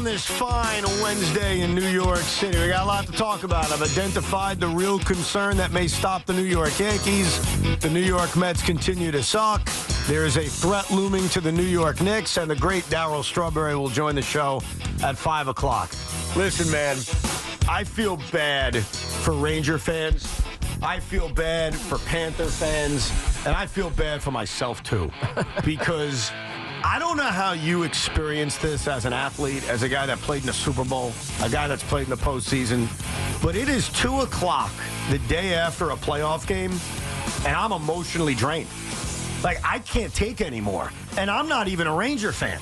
this fine Wednesday in New York City. We got a lot to talk about. I've identified the real concern that may stop the New York Yankees. The New York Mets continue to suck. There is a threat looming to the New York Knicks, and the great Darryl Strawberry will join the show at 5 o'clock. Listen, man, I feel bad for Ranger fans. I feel bad for Panther fans, and I feel bad for myself, too, because I don't know how you experienced this as an athlete, as a guy that played in the Super Bowl, a guy that's played in the postseason, but it is 2 o'clock the day after a playoff game, and I'm emotionally drained. Like, I can't take anymore, and I'm not even a Ranger fan.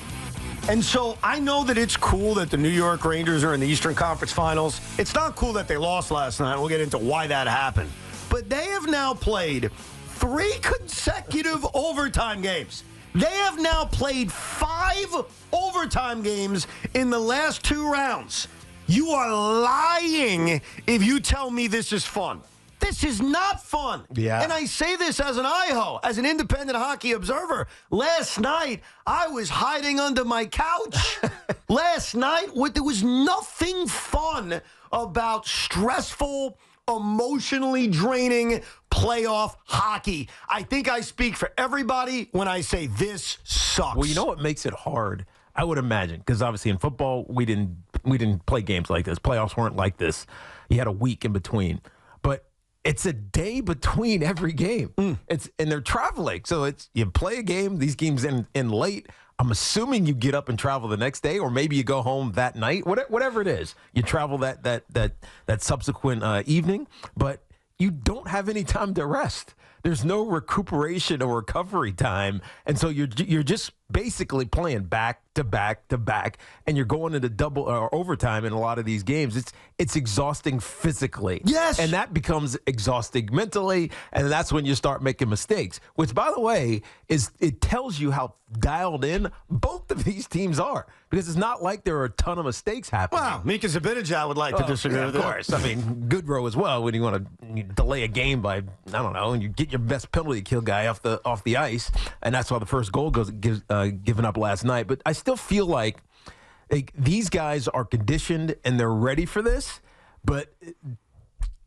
And so I know that it's cool that the New York Rangers are in the Eastern Conference Finals. It's not cool that they lost last night. We'll get into why that happened. But they have now played 3 consecutive overtime games. They have now played 5 overtime games in the last 2 rounds. You are lying if you tell me this is fun. This is not fun. Yeah. And I say this as an IHO, as an independent hockey observer. Last night, I was hiding under my couch. Last night, there was nothing fun about stressful, emotionally draining playoff hockey. I think I speak for everybody when I say this sucks. Well, you know what makes it hard? I would imagine, because obviously in football, we didn't play games like this. Playoffs weren't like this. You had a week in between. But it's a day between every game. And they're traveling. So you play a game, these games in late. I'm assuming you get up and travel the next day, or maybe you go home that night, whatever it is. You travel that subsequent evening, but you don't have any time to rest. There's no recuperation or recovery time, and so you're just basically playing back to back to back, and you're going into double or overtime in a lot of these games. It's exhausting physically. Yes. And that becomes exhausting mentally, and that's when you start making mistakes, which, by the way, it tells you how dialed in both of these teams are, because it's not like there are a ton of mistakes happening. Wow, Mika Zibanejad would like to disagree with that. Of course. I mean, Goodrow as well, when you want to delay a game by, I don't know, and you get your best penalty kill guy off the ice, and that's why the first goal given up last night. But I still feel like these guys are conditioned and they're ready for this, but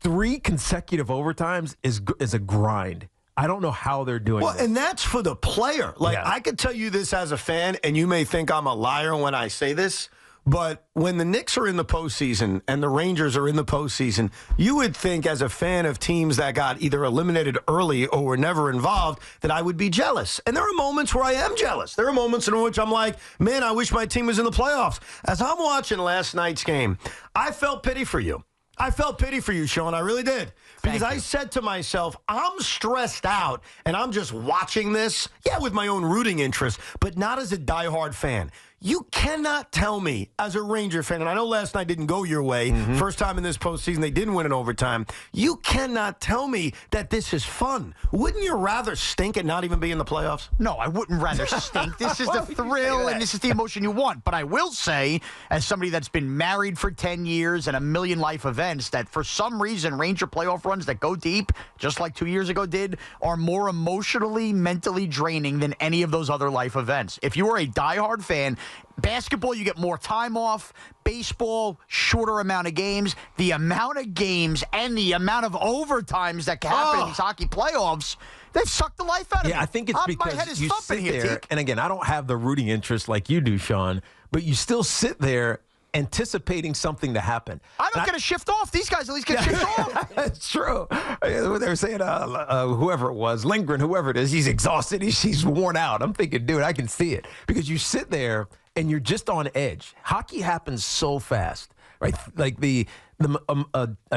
3 consecutive overtimes is a grind. I don't know how they're doing this. And that's for the player. I could tell you this as a fan, and you may think I'm a liar when I say this, but when the Knicks are in the postseason and the Rangers are in the postseason, you would think as a fan of teams that got either eliminated early or were never involved that I would be jealous. And there are moments where I am jealous. There are moments in which I'm like, man, I wish my team was in the playoffs. As I'm watching last night's game, I felt pity for you. I felt pity for you, Sean. I really did. Because I said to myself, I'm stressed out, and I'm just watching this, with my own rooting interest, but not as a diehard fan. You cannot tell me as a Ranger fan, and I know last night didn't go your way. First time in this postseason, they didn't win in overtime. You cannot tell me that this is fun. Wouldn't you rather stink and not even be in the playoffs? No, I wouldn't rather stink. This is the thrill, and this is the emotion you want. But I will say, as somebody that's been married for 10 years and a million life events, that for some reason, Ranger playoff runs that go deep, just like 2 years ago did, are more emotionally, mentally draining than any of those other life events. If you are a diehard fan, basketball, you get more time off. Baseball, shorter amount of games. The amount of games and the amount of overtimes that can happen in these hockey playoffs, they've sucked the life out of me. I think it's because you sit there, and again, I don't have the rooting interest like you do, Sean, but you still sit there anticipating something to happen. I don't get to shift off. These guys at least get shift off. That's true. They were saying, whoever it was, Lindgren, whoever it is, he's exhausted. He's worn out. I'm thinking, dude, I can see it. Because you sit there and you're just on edge. Hockey happens so fast, right? Like a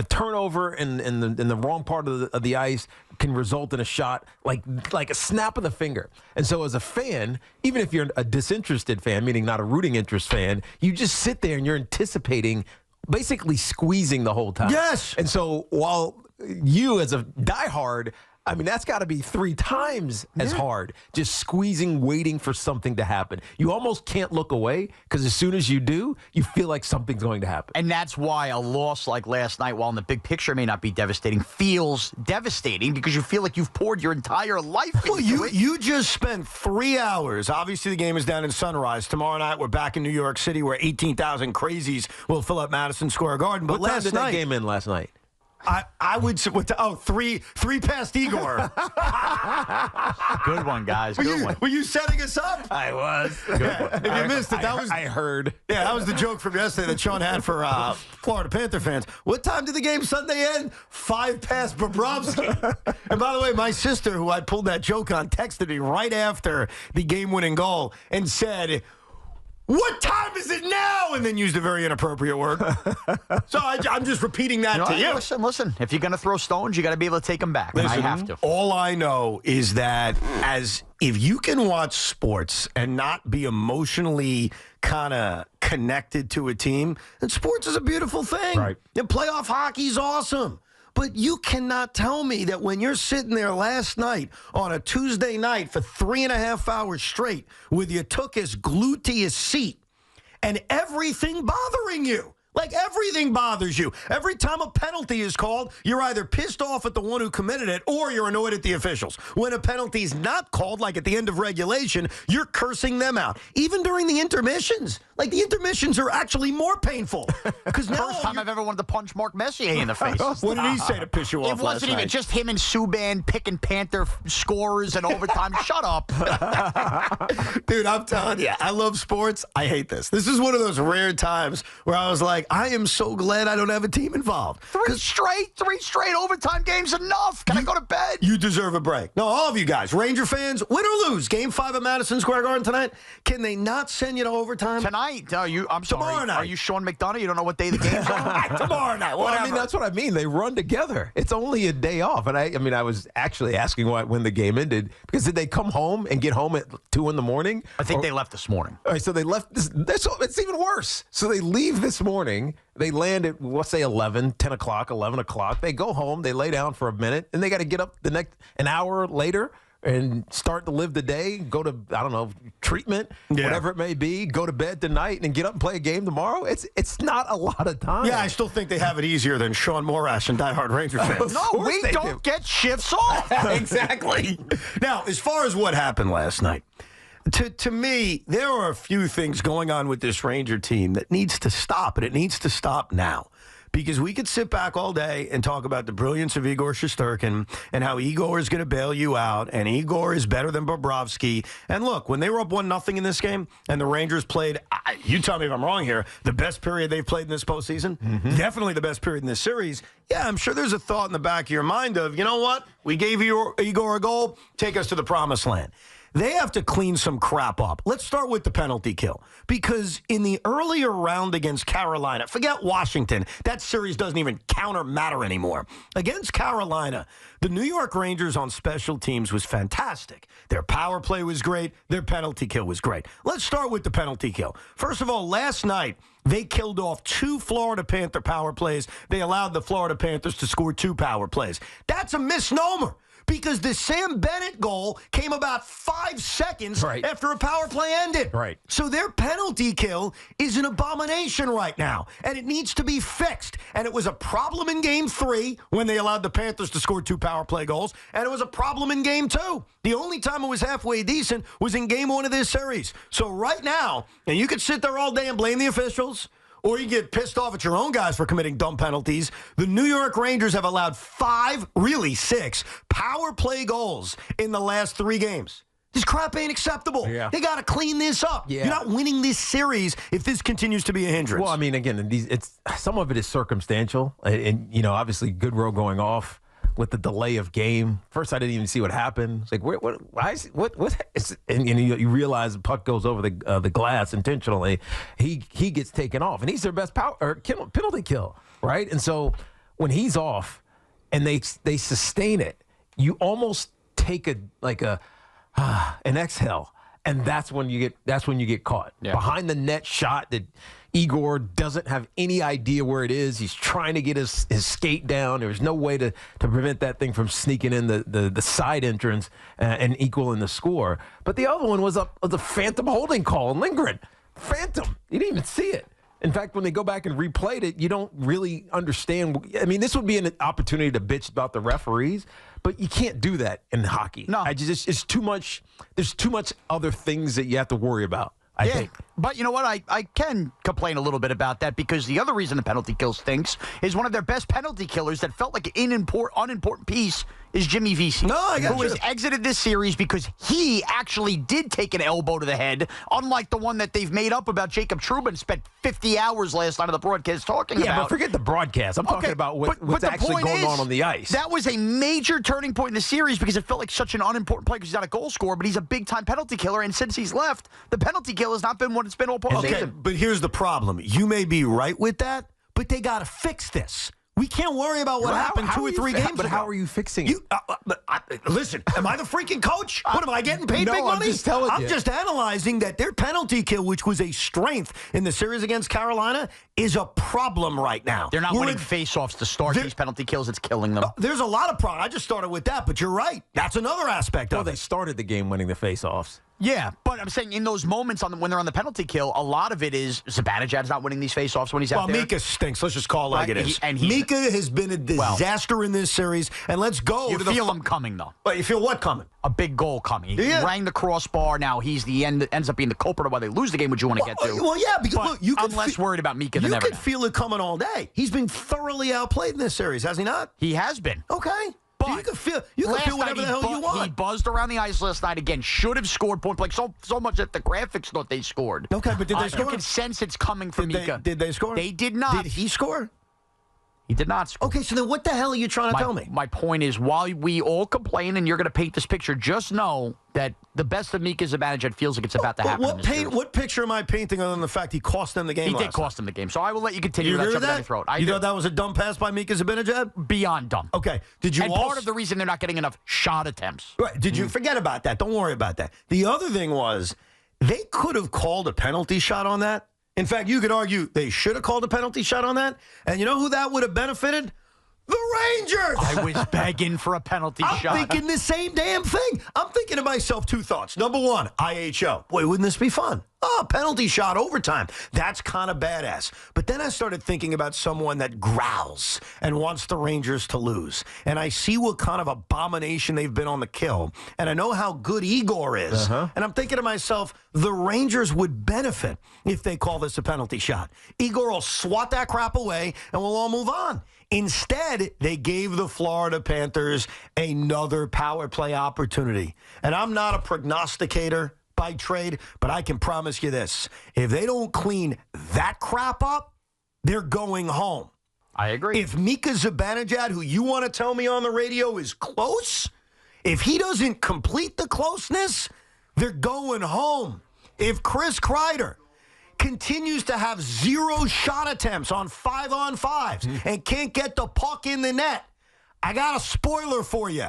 turnover in the wrong part of the ice can result in a shot like a snap of the finger. And so as a fan, even if you're a disinterested fan, meaning not a rooting interest fan, you just sit there and you're anticipating basically squeezing the whole time. Yes. And so while you as a diehard, I mean, that's got to be 3 times as hard, just squeezing, waiting for something to happen. You almost can't look away because as soon as you do, you feel like something's going to happen. And that's why a loss like last night, while in the big picture may not be devastating, feels devastating because you feel like you've poured your entire life into it. You just spent 3 hours. Obviously, the game is down in Sunrise. Tomorrow night, we're back in New York City where 18,000 crazies will fill up Madison Square Garden. But What time last did night, that game in last night? I would say, three past Igor. Good one, guys. Good one. Were you setting us up? I was. If you missed it, I heard. Yeah, that was the joke from yesterday that Sean had for Florida Panther fans. What time did the game Sunday end? 5 past Bobrovsky. And by the way, my sister, who I pulled that joke on, texted me right after the game-winning goal and said, "What time is it now?" And then used a very inappropriate word. So I'm just repeating that to you. Listen. If you're going to throw stones, you got to be able to take them back. Listen, I have to. All I know is that if you can watch sports and not be emotionally kind of connected to a team, then sports is a beautiful thing. Right. And playoff hockey's awesome. But you cannot tell me that when you're sitting there last night on a Tuesday night for 3.5 hours straight with your tuchus glued to your seat and everything bothering you. Like, everything bothers you. Every time a penalty is called, you're either pissed off at the one who committed it or you're annoyed at the officials. When a penalty is not called, like at the end of regulation, you're cursing them out. Even during the intermissions. Like, the intermissions are actually more painful. Because now First time I've ever wanted to punch Mark Messier in the face. What did he say to piss you off? It wasn't even night? just him and Subban picking Panther scorers and overtime. Shut up. Dude, I'm telling you, I love sports. I hate this. This is one of those rare times where I was like, I am so glad I don't have a team involved. Three straight overtime games enough. Can I go to bed? You deserve a break. No, all of you guys, Ranger fans, win or lose, Game 5 at Madison Square Garden tonight, can they not send you to overtime? Tonight? I'm sorry. Tomorrow night. Are you Sean McDonough? You don't know what day the game's on? Tomorrow night, Well, whatever. I mean, that's what I mean. They run together. It's only a day off. And I mean, I was actually asking when the game ended because did they come home and get home at 2 in the morning? I think they left this morning. All right, so they left this. It's even worse. So they leave this morning. They land at, let's say, 10 o'clock, 11 o'clock. They go home. They lay down for a minute. And they got to get up an hour later and start to live the day, go to, I don't know, treatment, whatever it may be, go to bed tonight and get up and play a game tomorrow. It's not a lot of time. Yeah, I still think they have it easier than Sean Morash and diehard Ranger fans. No, we don't get shifts off. Exactly. Now, as far as what happened last night, to me, there are a few things going on with this Ranger team that needs to stop, and it needs to stop now. Because we could sit back all day and talk about the brilliance of Igor Shesterkin and how Igor is going to bail you out, and Igor is better than Bobrovsky. And look, when they were up 1-0 in this game and the Rangers played, you tell me if I'm wrong here, the best period they've played in this postseason, definitely the best period in this series, yeah, I'm sure there's a thought in the back of your mind of, you know what, we gave Igor a goal, take us to the promised land. They have to clean some crap up. Let's start with the penalty kill. Because in the earlier round against Carolina, forget Washington, that series doesn't even count or matter anymore. Against Carolina, the New York Rangers on special teams was fantastic. Their power play was great. Their penalty kill was great. Let's start with the penalty kill. First of all, last night, they killed off 2 Florida Panther power plays. They allowed the Florida Panthers to score 2 power plays. That's a misnomer. Because the Sam Bennett goal came about 5 seconds after a power play ended. Right. So their penalty kill is an abomination right now, and it needs to be fixed. And it was a problem in Game 3 when they allowed the Panthers to score 2 power play goals, and it was a problem in Game 2. The only time it was halfway decent was in Game 1 of this series. So right now, and you could sit there all day and blame the officials, or you get pissed off at your own guys for committing dumb penalties. The New York Rangers have allowed 5, really 6, power play goals in the last 3 games. This crap ain't acceptable. Yeah. They got to clean this up. Yeah. You're not winning this series if this continues to be a hindrance. Well, I mean, again, some of it is circumstantial. And obviously, Goodrow going off with the delay of game. First, I didn't even see what happened. It's like, and you realize the puck goes over the glass intentionally. He gets taken off, and he's their best penalty kill, right? And so when he's off, and they sustain it, you almost take an exhale and that's when you get caught. Yeah. Behind the net shot that Igor doesn't have any idea where it is. He's trying to get his skate down. There's no way to prevent that thing from sneaking in the side entrance and equaling the score. But the other one was a phantom holding call on Lindgren. Phantom. You didn't even see it. In fact, when they go back and replayed it, you don't really understand. I mean, this would be an opportunity to bitch about the referees, but you can't do that in hockey. No. It's too much. There's too much other things that you have to worry about, I think. But you know what? I can complain a little bit about that because the other reason the penalty kill stinks is one of their best penalty killers that felt like an unimportant piece is Jimmy Vesey. No, I got who you. has exited this series because he actually did take an elbow to the head, unlike the one that they've made up about Jacob Trubin spent 50 hours last night on the broadcast talking about. Yeah, but forget the broadcast. I'm talking about what's actually going on the ice. That was a major turning point in the series because it felt like such an unimportant play because he's not a goal scorer, but he's a big-time penalty killer, and since he's left, the penalty kill has not been what it's been all postseason. Okay, but here's the problem. You may be right with that, but they got to fix this. We can't worry about what happened 2 or 3 games ago. But how are you fixing it? Listen, am I the freaking coach? What, am I getting paid big money? I'm just telling you. I'm just analyzing that their penalty kill, which was a strength in the series against Carolina, is a problem right now. They're not winning face-offs to start these penalty kills. It's killing them. There's a lot of problems. I just started with that, but you're right. That's another aspect of it. They started the game winning the face-offs. Yeah, but I'm saying in those moments when they're on the penalty kill, a lot of it is Zibanejad's not winning these face-offs when he's out there. Well, Mika stinks. Let's just call it like it is. He Mika has been a disaster in this series, and let's go. You feel him coming, though. But you feel what coming? A big goal coming. He rang the crossbar. Now he's ends up being the culprit of why they lose the game, which you want to get to. Well, yeah, because look, I'm less worried about Mika than ever. You could feel it coming all day. He's been thoroughly outplayed in this series, has he not? He has been. Okay. But you can feel whatever the hell you want. He buzzed around the ice last night again. Should have scored point blank. So much that the graphics thought they scored. Okay, but did they score? You can sense it's coming from Mika. Did they score? They did not. Did he score? He did not score. Okay, so then what the hell are you trying to tell me? My point is, while we all complain and you're going to paint this picture, just know that the best of Mika Zibanejad feels like it's about to happen. What picture am I painting other than the fact he cost them the game? He did cost them the game, so I will let you continue. You agree with that? Throat. You thought that was a dumb pass by Mika Zibanejad? Beyond dumb. Okay. Did you? And part of the reason they're not getting enough shot attempts. Right. Did you forget about that? Don't worry about that. The other thing was they could have called a penalty shot on that. In fact, you could argue they should have called a penalty shot on that. And you know who that would have benefited? The Rangers! I was begging for a penalty shot. I'm thinking the same damn thing. I'm thinking to myself 2 thoughts. Number 1, IHO. Boy, wouldn't this be fun? Oh, penalty shot, overtime. That's kind of badass. But then I started thinking about someone that growls and wants the Rangers to lose. And I see what kind of abomination they've been on the kill. And I know how good Igor is. And I'm thinking to myself, the Rangers would benefit if they call this a penalty shot. Igor will swat that crap away and we'll all move on. Instead, they gave the Florida Panthers another power play opportunity. And I'm not a prognosticator by trade, but I can promise you this. If they don't clean that crap up, they're going home. I agree. If Mika Zibanejad, who you want to tell me on the radio is close, if he doesn't complete the closeness, they're going home. If Chris Kreider continues to have 0 shot attempts on 5-on-5s and can't get the puck in the net, I got a spoiler for you.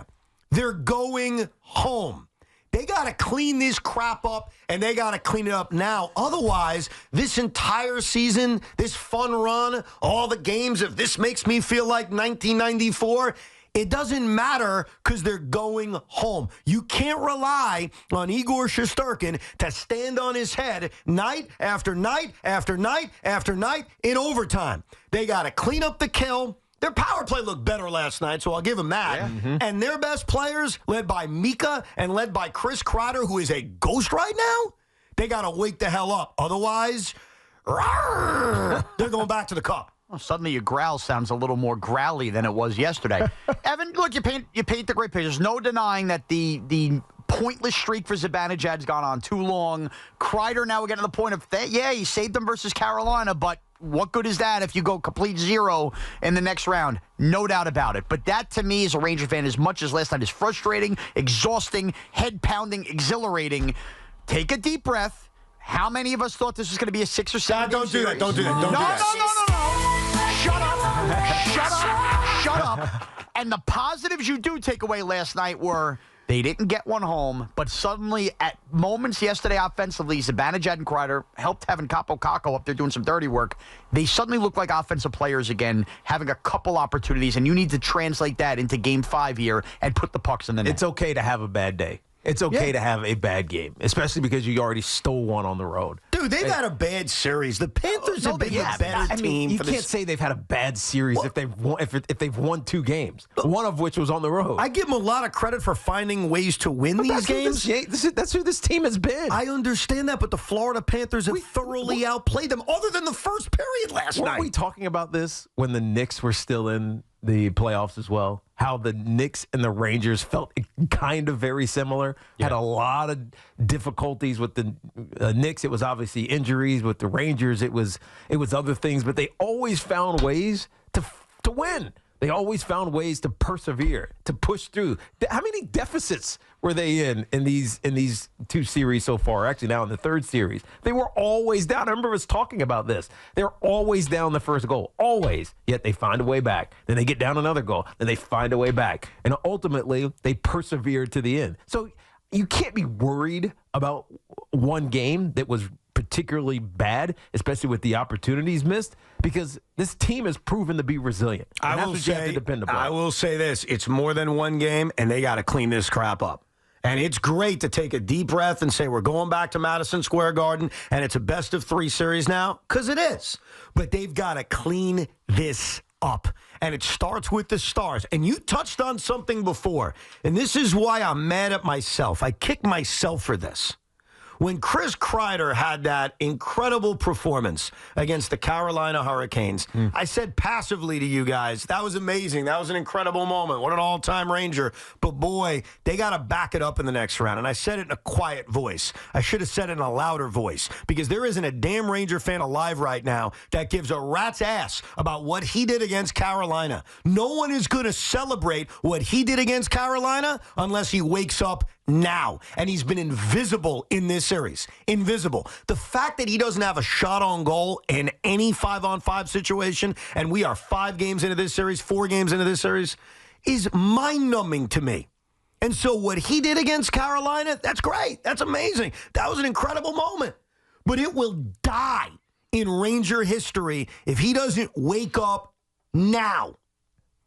They're going home. They got to clean this crap up, and they got to clean it up now. Otherwise, this entire season, this fun run, all the games, if this makes me feel like 1994, it doesn't matter because they're going home. You can't rely on Igor Shesterkin to stand on his head night after night after night after night in overtime. They got to clean up the kill. Their power play looked better last night, so I'll give them that. Yeah. And their best players, led by Mika and led by Chris Kreider, who is a ghost right now, they got to wake the hell up. Otherwise, they're going back to the cup. Well, suddenly your growl sounds a little more growly than it was yesterday. Evan, look, you paint the great picture. There's no denying that the pointless streak for Zibanejad's gone on too long. Kreider now we're getting to the point of, he saved them versus Carolina, but what good is that if you go complete 0 in the next round? No doubt about it. But that, to me, as a Ranger fan, as much as last night is frustrating, exhausting, head-pounding, exhilarating, take a deep breath. How many of us thought this was going to be a 6 or 7 Don't do that. Don't do that. Shut up. And the positives you do take away last night were They didn't get one home, but suddenly at moments yesterday offensively, Zibanejad and Kreider helped having Capo Caco up there doing some dirty work. They suddenly look like offensive players again, having a couple opportunities, and you need to translate that into Game 5 here and put the pucks in the net. It's okay to have a bad day. It's okay to have a bad game, especially because you already stole one on the road. Dude, they've had a bad series. The Panthers have been the better team. You can't say they've had a bad series if they've won 2 games, one of which was on the road. I give them a lot of credit for finding ways to win these games. That's who this team has been. I understand that, but the Florida Panthers have thoroughly outplayed them, other than the first period last night. Weren't we talking about this when the Knicks were still in the playoffs as well? How the Knicks and the Rangers felt kind of very similar. Had a lot of difficulties with the Knicks. It was obviously injuries. With the Rangers, it was other things. But they always found ways to win. They always found ways to persevere, to push through. How many deficits were they in these 2 series so far? Actually, now in the 3rd series, they were always down. I remember us talking about this. They're always down the first goal, always. Yet they find a way back. Then they get down another goal. Then they find a way back, and ultimately they persevere to the end. So you can't be worried about one game that was particularly bad, especially with the opportunities missed, because this team has proven to be resilient. And I will say this. It's more than one game, and they got to clean this crap up. And it's great to take a deep breath and say we're going back to Madison Square Garden, and it's a best-of-3 series now, because it is. But they've got to clean this up. And it starts with the stars. And you touched on something before, and this is why I'm mad at myself. I kick myself for this. When Chris Kreider had that incredible performance against the Carolina Hurricanes, I said passively to you guys, that was amazing. That was an incredible moment. What an all-time Ranger. But, boy, they got to back it up in the next round. And I said it in a quiet voice. I should have said it in a louder voice, because there isn't a damn Ranger fan alive right now that gives a rat's ass about what he did against Carolina. No one is going to celebrate what he did against Carolina unless he wakes up now. And he's been invisible in this series. Invisible. The fact that he doesn't have a shot on goal in any 5-on-5 situation, and we are 5 games into this series, 4 games into this series, is mind-numbing to me. And so what he did against Carolina, that's great. That's amazing. That was an incredible moment. But it will die in Ranger history if he doesn't wake up now.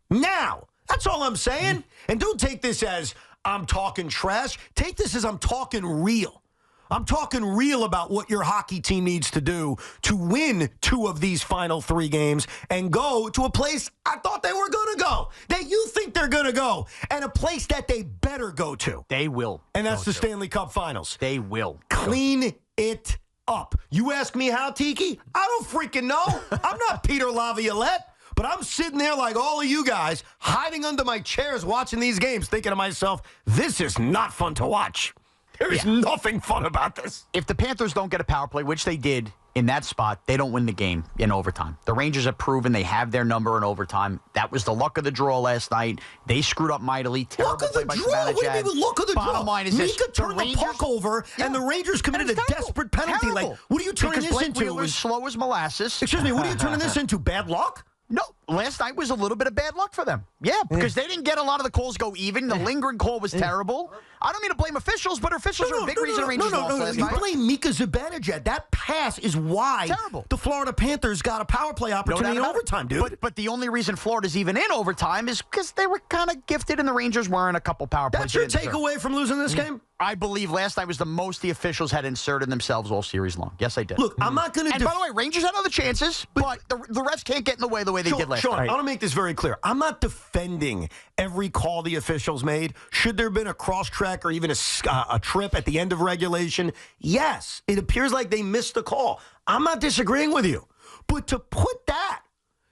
Now. That's all I'm saying. And don't take this as I'm talking trash. Take this as I'm talking real. I'm talking real about what your hockey team needs to do to win 2 of these final 3 games and go to a place I thought they were going to go, that you think they're going to go, and a place that they better go to. They will. And that's the Stanley Cup Finals. They will. Clean it up. You ask me how, Tiki? I don't freaking know. I'm not Peter Laviolette. But I'm sitting there like all of you guys, hiding under my chairs watching these games, thinking to myself, this is not fun to watch. There is nothing fun about this. If the Panthers don't get a power play, which they did in that spot, they don't win the game in overtime. The Rangers have proven they have their number in overtime. That was the luck of the draw last night. They screwed up mightily. Luck of the draw? What do you mean luck of the draw? Bottom line is Mika turned the puck over, and the Rangers committed a desperate penalty. Terrible. Like, what are you turning this into? Wheeler's slow as molasses. Excuse me, what are you turning this into? Bad luck? No, last night was a little bit of bad luck for them. Yeah, because they didn't get a lot of the calls go even. The lingering call was terrible. I don't mean to blame officials, but officials are a big reason the Rangers lost last night. You blame Mika Zibanejad. That pass is why the Florida Panthers got a power play opportunity in overtime, dude. But the only reason Florida's even in overtime is because they were kind of gifted and the Rangers weren't a couple power plays. That's your takeaway from losing this game? I believe last night was the most the officials had inserted themselves all series long. Yes, I did. Look, I'm not going to... And by the way, Rangers had other chances, but the refs can't get in the way they did last night. I want to make this very clear. I'm not defending every call the officials made. Should there have been a cross-track or even a trip at the end of regulation? Yes. It appears like they missed the call. I'm not disagreeing with you. But to put that,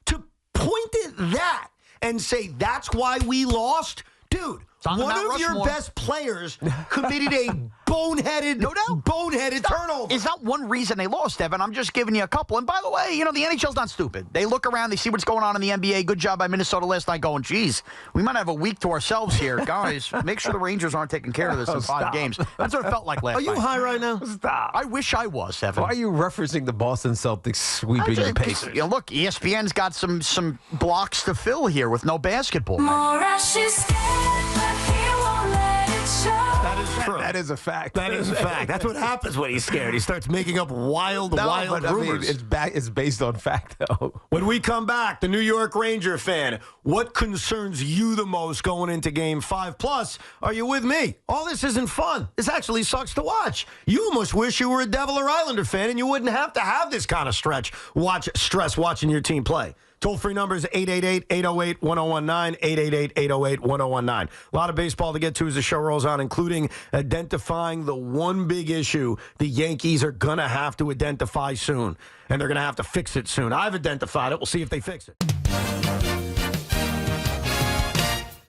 to point at that and say that's why we lost... Dude, one of your best players committed a boneheaded turnover. It's not one reason they lost, Evan. I'm just giving you a couple. And by the way, the NHL's not stupid. They look around, they see what's going on in the NBA. Good job by Minnesota last night going, geez, we might have a week to ourselves here. Guys, make sure the Rangers aren't taking care of this in 5 games. That's what it felt like last night. Are you high right now? Stop. I wish I was, Evan. Why are you referencing the Boston Celtics sweeping the Pacers? Look, ESPN's got some blocks to fill here with no basketball. More ashes, but he won't let it That is true. That is a fact. That is a fact. That's what happens when he's scared. He starts making up wild but rumors. It's based on fact, though. When we come back, the New York Ranger fan, what concerns you the most going into Game 5? Plus, are you with me? All this isn't fun. This actually sucks to watch. You almost wish you were a Devil or Islander fan and you wouldn't have to have this kind of stress watching your team play. Toll-free number is 888-808-1019, 888-808-1019. A lot of baseball to get to as the show rolls on, including identifying the one big issue the Yankees are going to have to identify soon, and they're going to have to fix it soon. I've identified it. We'll see if they fix it.